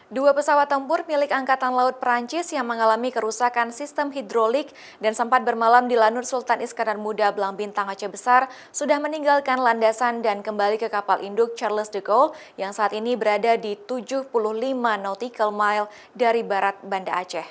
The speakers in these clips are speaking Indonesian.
Dua pesawat tempur milik Angkatan Laut Perancis yang mengalami kerusakan sistem hidrolik dan sempat bermalam di Lanut Sultan Iskandar Muda Belang Bintang Aceh Besar sudah meninggalkan landasan dan kembali ke kapal induk Charles de Gaulle yang saat ini berada di 75 nautical mile dari barat Banda Aceh.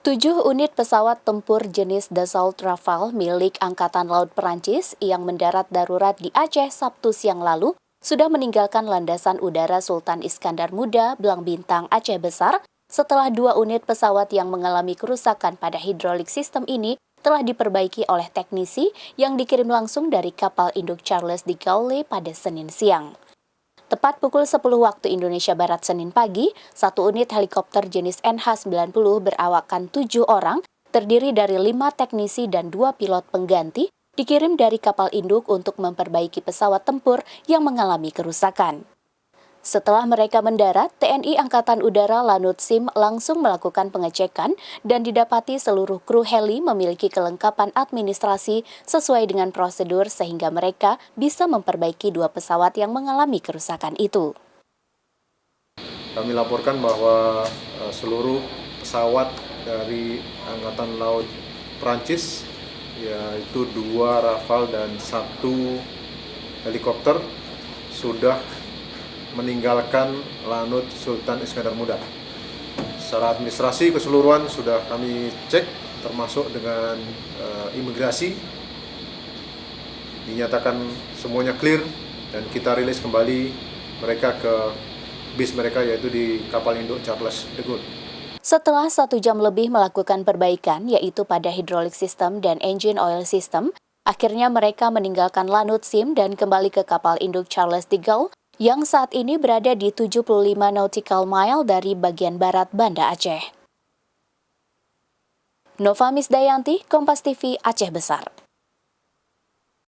7 unit pesawat tempur jenis Dassault Rafale milik Angkatan Laut Perancis yang mendarat darurat di Aceh Sabtu siang lalu sudah meninggalkan landasan udara Sultan Iskandar Muda Belang Bintang Aceh Besar setelah 2 unit pesawat yang mengalami kerusakan pada hidrolik sistem ini telah diperbaiki oleh teknisi yang dikirim langsung dari kapal induk Charles de Gaulle pada Senin siang. Tepat pukul 10 waktu Indonesia Barat Senin pagi, 1 unit helikopter jenis NH-90 berawakkan 7 orang, terdiri dari 5 teknisi dan 2 pilot pengganti, dikirim dari kapal induk untuk memperbaiki pesawat tempur yang mengalami kerusakan. Setelah mereka mendarat, TNI Angkatan Udara Lanut Sim langsung melakukan pengecekan dan didapati seluruh kru heli memiliki kelengkapan administrasi sesuai dengan prosedur sehingga mereka bisa memperbaiki 2 pesawat yang mengalami kerusakan itu. Kami laporkan bahwa seluruh pesawat dari Angkatan Laut Prancis, yaitu 2 Rafale dan 1 helikopter, sudah meninggalkan Lanut Sultan Iskandar Muda. Secara administrasi keseluruhan sudah kami cek, termasuk dengan imigrasi, dinyatakan semuanya clear dan kita rilis kembali mereka ke base mereka, yaitu di kapal induk Charles de Gaulle. Setelah 1 jam lebih melakukan perbaikan, yaitu pada hydraulic system dan engine oil system, akhirnya mereka meninggalkan Lanut Sim dan kembali ke kapal induk Charles de Gaulle yang saat ini berada di 75 nautical mile dari bagian barat Banda Aceh. Nova Misdayanti, Kompas TV, Aceh Besar.